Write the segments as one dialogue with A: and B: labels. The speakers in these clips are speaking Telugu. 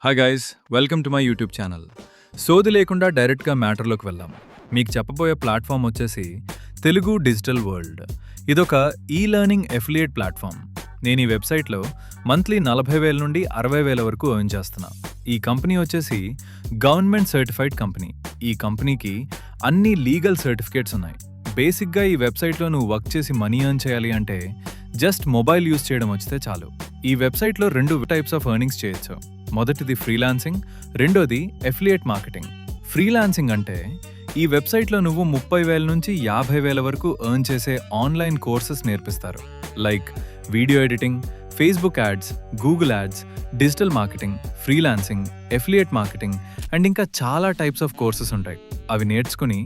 A: Hi guys, welcome to my YouTube channel. సోది లేకుండా డైరెక్ట్గా మ్యాటర్లోకి వెళ్దాం. మీకు చెప్పబోయే ప్లాట్ఫామ్ వచ్చేసి తెలుగు డిజిటల్ వరల్డ్. ఇదొక లెర్నింగ్ ఎఫిలియేట్ ప్లాట్ఫామ్. నేను ఈ వెబ్సైట్లో మంత్లీ 40,000 నుండి 60,000 వరకు ఎర్న్ చేస్తున్నా. ఈ కంపెనీ వచ్చేసి గవర్నమెంట్ సర్టిఫైడ్ కంపెనీ. ఈ కంపెనీకి అన్ని లీగల్ సర్టిఫికేట్స్ ఉన్నాయి. బేసిక్గా ఈ వెబ్సైట్లో నువ్వు వర్క్ చేసి మనీ ఎర్న్ చేయాలి అంటే జస్ట్ మొబైల్ యూస్ చేయడం వచ్చితే చాలు. ఈ వెబ్సైట్లో 2 టైప్స్ ఆఫ్ ఎర్నింగ్స్ చేయొచ్చు. మొదటిది ఫ్రీలాన్సింగ్, రెండోది ఎఫిలియేట్ మార్కెటింగ్. ఫ్రీలాన్సింగ్ అంటే ఈ వెబ్సైట్లో నువ్వు 30,000 నుంచి 50,000 వరకు ఎర్న్ చేసే ఆన్లైన్ కోర్సెస్ నేర్పిస్తారు. Like video editing, Facebook ads, Google ads, digital marketing, freelancing, affiliate marketing and ఇంకా చాలా టైప్స్ ఆఫ్ కోర్సెస్ ఉంటాయి. అవి నేర్చుకుని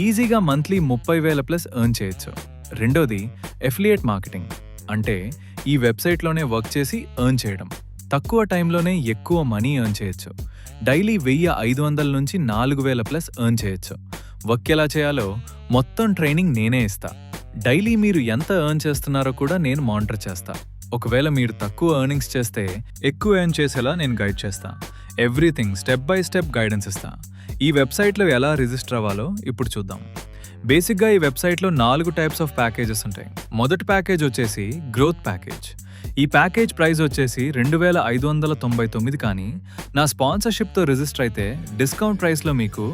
A: ఈజీగా మంత్లీ 30,000 ప్లస్ ఎర్న్ చేయొచ్చు. రెండోది ఎఫిలియేట్ మార్కెటింగ్ అంటే ఈ వెబ్సైట్లోనే వర్క్ చేసి ఎర్న్ చేయడం. తక్కువ టైంలోనే ఎక్కువ మనీ ఎర్న్ చేయొచ్చు. డైలీ 1,500 నుంచి 4,000 ప్లస్ ఎర్న్ చేయొచ్చు. వర్క్ ఎలా చేయాలో మొత్తం ట్రైనింగ్ నేనే ఇస్తా. డైలీ మీరు ఎంత ఎర్న్ చేస్తున్నారో కూడా నేను మానిటర్ చేస్తా. ఒకవేళ మీరు తక్కువ ఎర్నింగ్స్ చేస్తే ఎక్కువ ఎర్న్ చేసేలా నేను గైడ్ చేస్తా. Everything step by step guidance ఇస్తా. ఈ వెబ్సైట్లో ఎలా రిజిస్టర్ అవ్వాలో ఇప్పుడు చూద్దాం. బేసిక్గా ఈ వెబ్సైట్లో 4 టైప్స్ ఆఫ్ ప్యాకేజెస్ ఉంటాయి. మొదటి ప్యాకేజ్ వచ్చేసి గ్రోత్ ప్యాకేజ్. ఈ ప్యాకేజ్ ప్రైస్ వచ్చేసి 2,599. కానీ నా స్పాన్సర్షిప్తో రిజిస్టర్ అయితే డిస్కౌంట్ ప్రైస్లో మీకు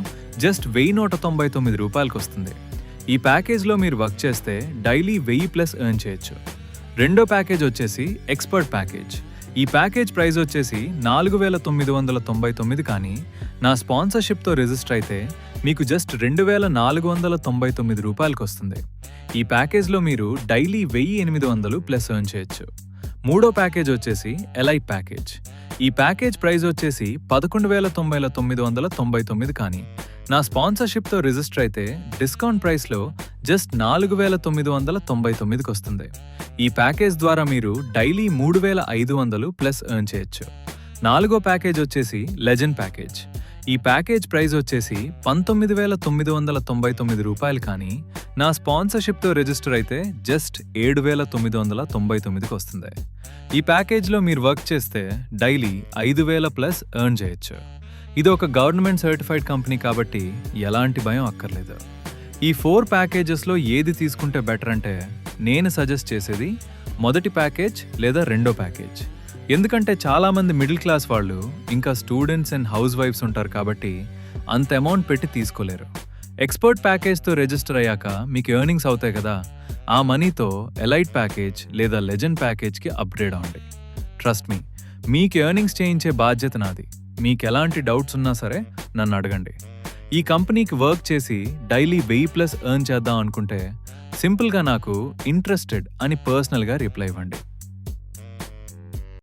A: జస్ట్ 1,199 రూపాయలకు వస్తుంది. ఈ ప్యాకేజ్లో మీరు వర్క్ చేస్తే డైలీ 1,000 ప్లస్ ఎర్న్ చేయొచ్చు. రెండో ప్యాకేజ్ వచ్చేసి ఎక్స్పర్ట్ ప్యాకేజ్. ఈ ప్యాకేజ్ ప్రైస్ వచ్చేసి 4,999. కానీ నా స్పాన్సర్షిప్తో రిజిస్టర్ అయితే మీకు జస్ట్ 2,499 రూపాయలకు వస్తుంది. ఈ ప్యాకేజ్లో మీరు డైలీ 1,800 ప్లస్ ఎర్న్ చేయొచ్చు. మూడో ప్యాకేజ్ వచ్చేసి ఎలైట్ ప్యాకేజ్. ఈ ప్యాకేజ్ ప్రైస్ వచ్చేసి 11,999. కానీ నా స్పాన్సర్షిప్తో రిజిస్టర్ అయితే డిస్కౌంట్ ప్రైస్లో జస్ట్ 4,999కి వస్తుంది. ఈ ప్యాకేజ్ ద్వారా మీరు డైలీ 3,500 ప్లస్ ఎర్న్ చేయొచ్చు. నాలుగో ప్యాకేజ్ వచ్చేసి లెజెండ్ ప్యాకేజ్. ఈ ప్యాకేజ్ ప్రైస్ వచ్చేసి 19,999 రూపాయలు. కానీ నా స్పాన్సర్షిప్తో రిజిస్టర్ అయితే జస్ట్ 7,999కి వస్తుంది. ఈ ప్యాకేజ్లో మీరు వర్క్ చేస్తే డైలీ 5,000 ప్లస్ ఎర్న్ చేయొచ్చు. ఇది ఒక గవర్నమెంట్ సర్టిఫైడ్ కంపెనీ కాబట్టి ఎలాంటి భయం అక్కర్లేదు. ఈ 4 ప్యాకేజెస్లో ఏది తీసుకుంటే బెటర్ అంటే నేను సజెస్ట్ చేసేది మొదటి ప్యాకేజ్ లేదా రెండో ప్యాకేజ్. ఎందుకంటే చాలామంది మిడిల్ క్లాస్ వాళ్ళు ఇంకా స్టూడెంట్స్ అండ్ హౌస్ వైఫ్స్ ఉంటారు కాబట్టి అంత అమౌంట్ పెట్టి తీసుకోలేరు. ఎక్స్పర్ట్ ప్యాకేజ్తో రిజిస్టర్ అయ్యాక మీకు ఎర్నింగ్స్ అవుతాయి కదా, ఆ మనీతో ఎలైట్ ప్యాకేజ్ లేదా లెజెండ్ ప్యాకేజ్కి అప్గ్రేడ్ అవ్వండి. ట్రస్ట్ మీ, మీకు ఎర్నింగ్స్ చేయించే బాధ్యత నాది. మీకు ఎలాంటి డౌట్స్ ఉన్నా సరే నన్ను అడగండి. ఈ కంపెనీకి వర్క్ చేసి డైలీ 1,000 ప్లస్ ఎర్న్ చేద్దాం అనుకుంటే సింపుల్గా నాకు ఇంట్రెస్టెడ్ అని పర్సనల్గా రిప్లై ఇవ్వండి.